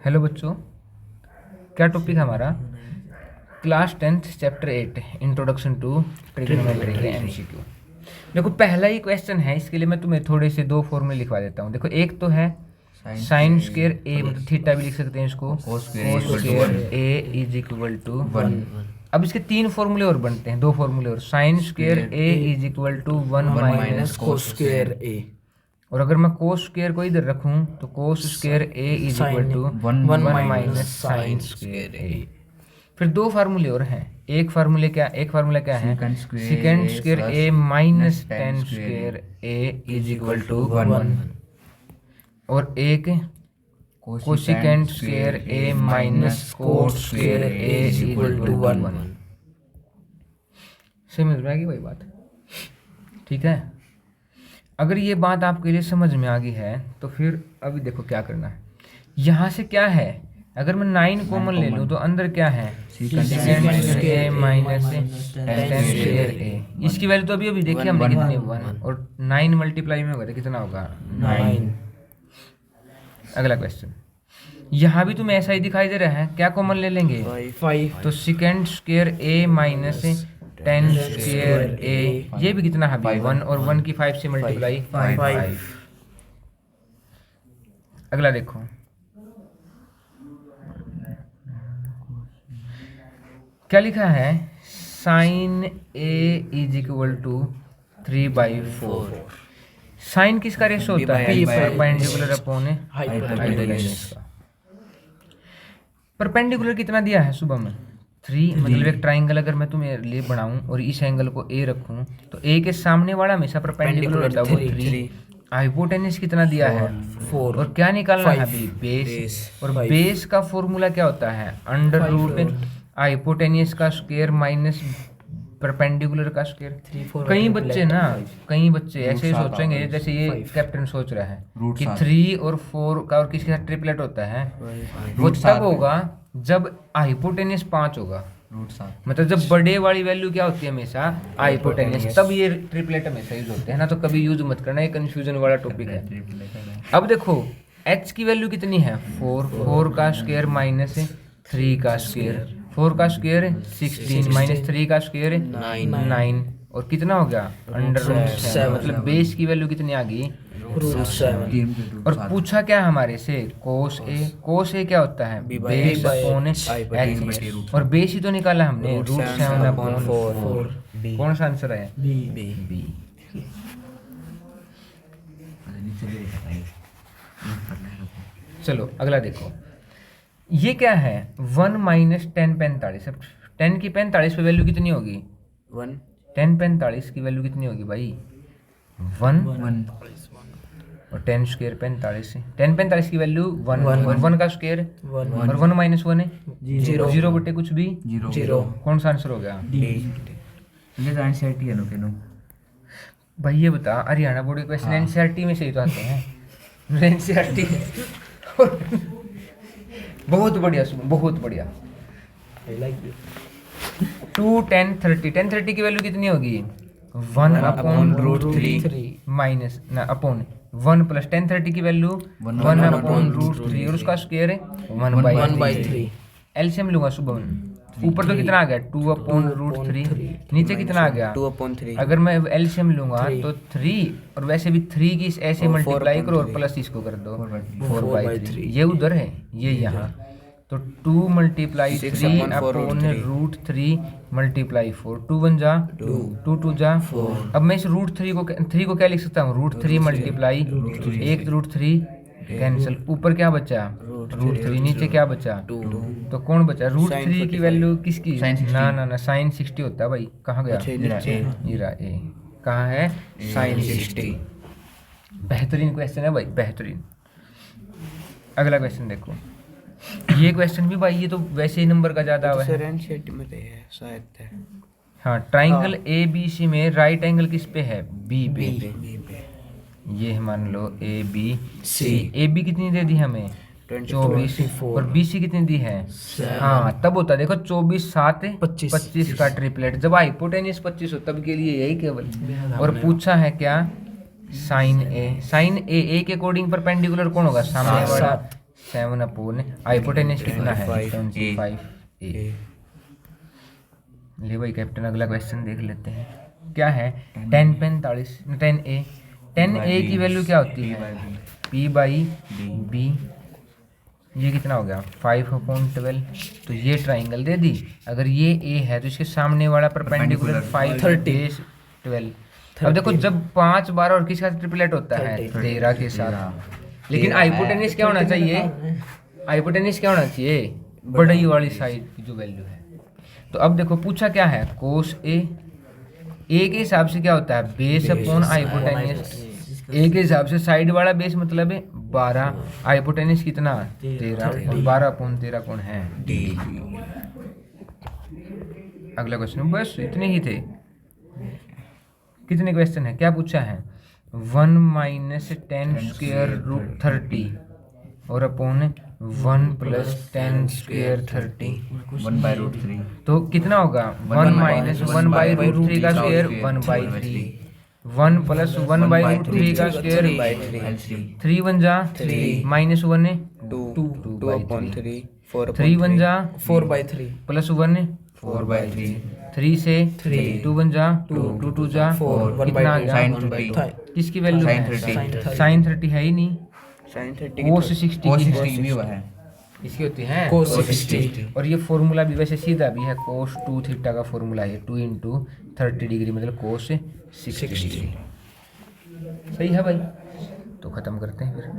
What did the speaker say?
Hello बच्चों, क्या topic है हमारा? Class 10th chapter 8 introduction to trigonometry के एमसीक्यू। देखो पहला ही क्वेश्चन है, इसके लिए मैं तुम्हें थोड़े से दो फॉर्मूले लिखवा देता हूँ। देखो एक तो है साइन स्क्वायर ए, मतलब थीटा भी लिख सकते हैं इसको, cos square A is equal to 1। अब इसके तीन फॉर्मूले और बनते हैं, दो फॉर्मूले और। Sine square A is equal to 1 minus cos square A, और अगर मैं कोस स्क्वायर को इधर रखूं तो cos square A is equal to 1 minus sine square A. फिर दो फार्मूले और हैं। एक फार्मूला क्या है? Secant square A minus tan square A is equal to 1, और एक cosecant square A minus cot square A is equal to 1। समझ में आ गई भाई बात? ठीक है, अगर ये बात आपके लिए समझ में आ गई है तो फिर अभी देखो क्या करना है। यहाँ से क्या है, अगर मैं 9 कॉमन ले लूँ तो अंदर क्या है? ए माइनस टेन स्क्वायर ए। इसकी वैल्यू तो अभी अभी देखिए हमने कितनी, 1, और 9 मल्टीप्लाई में होगा तो कितना होगा? 9। अगला क्वेश्चन, यहाँ भी तुम्हें ऐसा ही दिखाई दे रहा है, क्या कॉमन ले लेंगे? 5। तो second square A minus 10 square ए, ये भी कितना है? 1, और 1 की 5 से मल्टीप्लाई 5। अगला देखो, क्या लिखा है? Sine A is equal to 3/4। Sine किसका रेशो होता है? परपेंडिकुलर अपॉन हाइपोटेन्यूज का। परपेंडिकुलर कितना दिया है सुबह में? 3। मतलब एक ट्राइंगल अगर मैं तुम्हें लिए बनाऊं और इस एंगल को ए रखूं तो ए के सामने वाला हमेशा परपेंडिकुलर होता है, वो 3। हाइपोटेन्यूज कितना दिया है? 4। और क्या निकालना है अभी? बेस। और बेस का फॉर्मूला क्या होता है? अंडर रूट हाइपोटेन्यूज का स्क्वायर माइनस परपेंडिकुलर का स्क्वायर। कई बच्चे ऐसे सोचेंगे जैसे ये कैप्टन सोच रहा है कि 3 और 4 का और किसके साथ ट्रिपलेट होता है। वो तब होगा जब हाइपोटेन्यूज 5 होगा, मतलब जब बड़े वाली वैल्यू क्या होती है हमेशा? हाइपोटेन्यूज, तब ये ट्रिपलेट हमेशा यूज होते हैं ना, तो कभी यूज मत करना, ये कंफ्यूजन वाला टॉपिक है। अब देखो h की वैल्यू कितनी है? 4 का स्क्वायर माइनस 3 का स्क्वायर, 4 का स्क्वायर 16 माइनस 3 का स्क्वायर 9, और कितना हो गया? Under root 7। मतलब बेस की वैल्यू कितनी आ गई? √7। और पूछा क्या हमारे से? कोस ए क्या होता है? बेस अपॉन h, और बेस ही तो निकाला हमने, √7 अपॉन 4। कौन सा आंसर है? बी। चलो अगला देखो, ये क्या है? 1 माइनस 10 45। अब 10 की 45 पे वैल्यू कितनी होगी? 1। 10 45 की वैल्यू कितनी होगी भाई? 1। और 10 स्क्वायर 45 से 10 45 की वैल्यू 1, और 1 का स्क्वायर 1, और 1 माइनस 1 है 0 बटे कुछ भी 0। कौन सा आंसर हो गया? एनसीईआरटी है भाई ये बता, हरियाणा बोर्ड के क्वेश्चन एनसीईआरटी में से ही तो आते हैं। एनसीईआरटी बहुत बढ़िया, सुनो बहुत बढ़िया। 2 10 30 10 30 की वैल्यू कितनी होगी? 1 अपॉन √3 माइनस ना अपॉन 1 प्लस 10 30 की वैल्यू 1 अपॉन √3, और उसका स्क्वायर है 1/3। एलसीएम लूंगा सुबह। ऊपर तो कितना आ गया? 2 अपॉन √3, नीचे कितना आ गया? 2/3। अगर मैं एलसीएम लूंगा तो 3, और वैसे भी 3 की ऐसे मल्टीप्लाई करो और प्लस इसको कर दो 4/3। ये उधर है, ये यहाँ, तो 2 मल्टीप्लाई 3 अपॉन √3 मल्टीप्लाई 4। 2 1 जा 2, 2 जा 4। अब मैं इस √3 को क्या लिख सकता हूँ? √3 मल्टीप्लाई 1 √3 कैंसिल, ऊपर क्या बचा? √3, नीचे क्या बचा? 2। तो कौन बचा? √3 की वैल्यू किसकी? ना साइन 60 होता है भाई। कहाँ गया? ये ए कहाँ है? साइन 60। बेहतरीन क्वेश्चन है भाई, बेहतरीन। अगला क्वेश्चन देखो, ये क्वेश्चन भी भाई ये तो वैसे ही नंबर का ज्यादा हुआ है। हाँ, ट्राइंगल ए बी सी में राइट एंगल किस पे है? बी पे। ये मान लो A B C. A B कितनी दे दी हमें? 24, और बी सी कितनी दी है? हाँ, तब होता है देखो 24 7 25 का ट्रिपलेट। जब हाइपोटेन्यूज 25 हो तब के लिए यही केवल। और पूछा है क्या? साइन ए के अकॉर्डिंग परपेंडिकुलर कौन होगा? सामने वाला 7 अपॉन हाइपोटेनस कितना है 75 ए। ले भाई कैप्टन अगला क्वेश्चन देख लेते हैं क्या है 10 45 10 ए 10 ए की वैल्यू क्या होती है पी बाई बी। ये कितना हो गया 5 अपॉन 12। तो ये ट्राइंगल दे दी। अगर ये ए है तो इसके सामने वाला परपेंडिकुलर 5 30 12। अब देखो जब 5 12 और किसका ट्रिपलेट होता है 13 के साथ। लेकिन हाइपोटेनस क्या होना चाहिए हाइपोटेनस क्या होना चाहिए बड़ी वाली साइड की जो वैल्यू है। तो अब देखो पूछा क्या है कोस ए के हिसाब से क्या होता है बेस अपॉन हाइपोटेनस। ए के हिसाब से साइड वाला बेस मतलब है 12 हाइपोटेनस कितना 13 और 12 अपॉन 13 कौन है डी। अगला क्वेश्चन बस इतने ही थे। कितने क्वेश्चन है क्या पूछा है 1 माइनस 10 स्क्वायर रूट 30 और upon 1 plus 10 square 30 1 by root 3। तो कितना होगा 1 माइनस 1 बाई रूट 3 का square 1 by 3 1 plus 1 by root 3 का स्क्वायर 3 1 जा 3 माइनस 1 2 अपॉन 3 3 1 जा 4 बाई 3 प्लस 1 4 बाई 3 3 से 2 1 जा 2 2 जा 4 कितना आ गया किसकी वैल्यू है साइन 30 है ही नहीं कोस 60 की भी है इसकी होती है cos 60। और ये फॉर्मूला भी वैसे सीधा भी है कोस 2 थीटा का फॉर्मूला है 2 इंटू 30 डिग्री मतलब कोस 60 डिग्री। सही है भाई। तो खत्म करते हैं फिर।